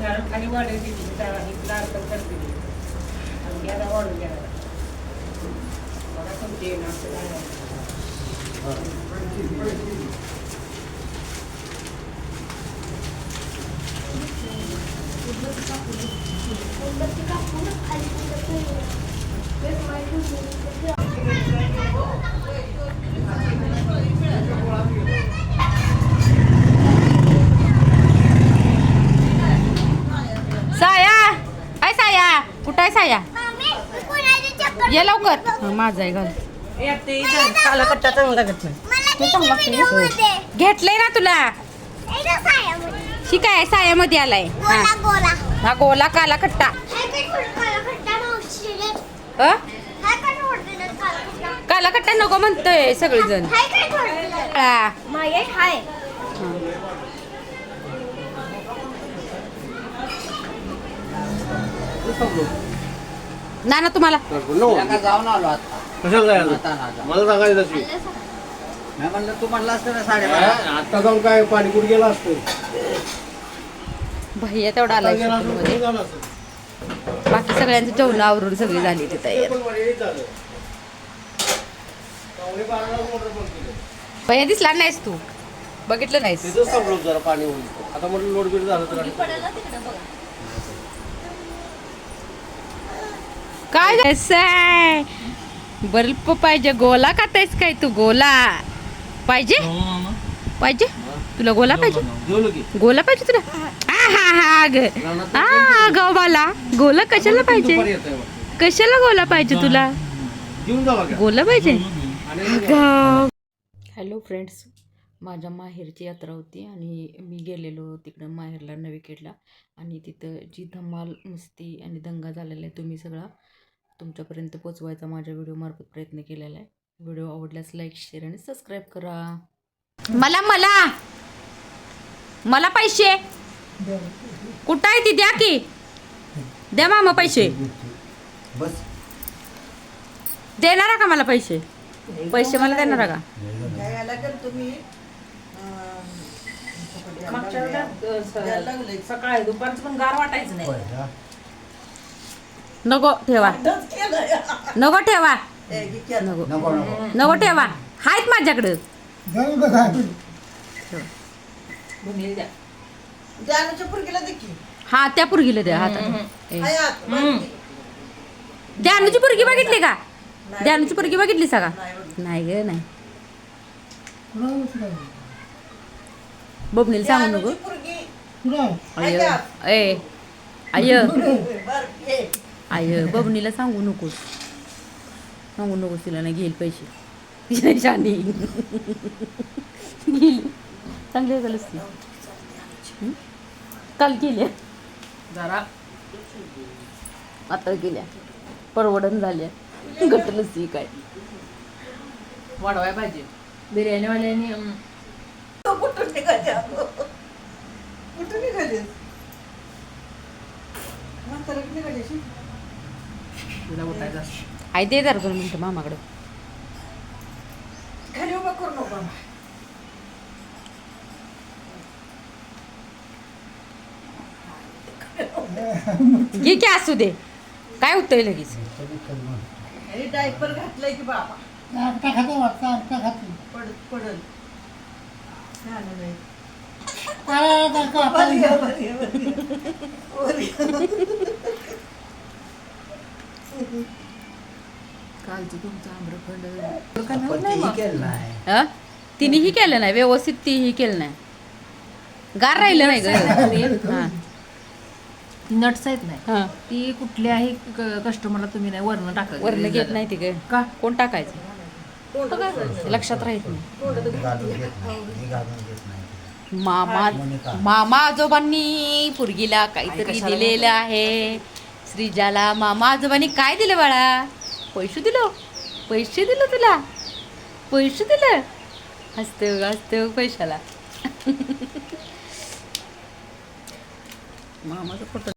कारण खाली वाढायची लाल तर करते आणि घ्यायला वाढून घ्यायला बघा तुमचे साया काय साया कुठं आहे साया ये लवकर माझा आहे घाल काला कट्टा चांगला लागत नाही घेतलंय ना तुला शिकाय सायामध्ये आलाय हा गोला काला खट्टा काला खट्टा नको म्हणतोय सगळेजण ना ना तुम्हाला जाऊन आलो आता कशाला जायला मला सांगायचं तशी मी म्हणलं तू म्हणला असतं ना 12:30 आता जाऊन काय पाणीपुरी गेला असतो भैया तेवढा आलाय गेला असतो, मध्ये कोणी झालं असतं. बाकी सगळ्यांचं जेवण आवरून सगळी झाली ती तयार पण वडील झालं. 12:15 मोटर बंद केलं. भैया दिसला नाहीस तू बघितलं नाहीस तिथंच थांबलो जरा पाणी होईल आता म्हटलं लोड बिल झालं तर काय जायचंय बल्ब पाहिजे गोला खातायस काय तू गोला पाहिजे पाहिजे तुला गोला पाहिजे जेवलो की गोला पाहिजे तुला गव्हाला गोला कशाला पाहिजे दुपारी येतोय बघ. कशाला गोला पाहिजे तुला जेवून जावा का? गोला पाहिजे आणि हॅलो फ्रेंड्स माझ्या माहेरची यात्रा होती आणि मी गेलेलो तिकडं माहेरला नवीखेडला आणि तिथं जी धमाल मस्ती आणि दंगा झालेला आहे तुम्ही सगळा तुमच्यापर्यंत पोचवायचा माझ्या व्हिडिओमार्फत प्रयत्न केलेला आहे. व्हिडिओ आवडल्यास लाईक शेअर आणि सबस्क्राईब करा. मला मला मला पैसे कुठं आहे ती द्या की द्या मामा पैसे बस देणार का मला पैसे पैसे मला देणार का सकाळी दुपारचं पण गार वाटायचं नाही नको ठेवा नको ठेवा नको नको नको नको ठेवा आहेत माझ्याकडं हा त्या पुरगीला द्या हातात द्यानूची पुरगी बघितली का द्यानूची पुरगी बघितली सगा नाही ग नाही बबनीला सांगू नको अय ए आय आय बबनीला सांगू नकोस तिला नाही घेईल पैसे तिची नाही शांती घेईल चांगली झालंच ती काल केल्या जरा आता केल्या परवडण झाल्या घटलंच ती काय वाढवाय पाहिजे बिर्याणीवाल्यानी तुला उठायचं आहे ते जरा 2 मिनिटं मामाकडं खाली उभा करू नको घे की असू दे काय होतंय लगेच डायपर घातलंय की बाबा पडल कालचं तुमचं आम्रखंड केलं नाही हं? तिनेही केलं नाही व्यवस्थित तीही केलं नाही गार राहिलं नाही ग हां ती नट्स आहेत नाही हां ती कुठल्याही कस्टमरला तुम्ही नाही वर्ण टाकायचं वरनं घेत नाही ती ग का कोण टाकायचं लक्षात राहत नाही घालून घेत नाही घालून घेत नाही मामा मामा आजोबांनी पुरगीला काहीतरी दिलेलं आहे श्रीजाला मामा आजोबांनी काय दिलं बाळा पैसे दिलं तुला पैसे दिलं हसते पैशाला मामाचा फोटो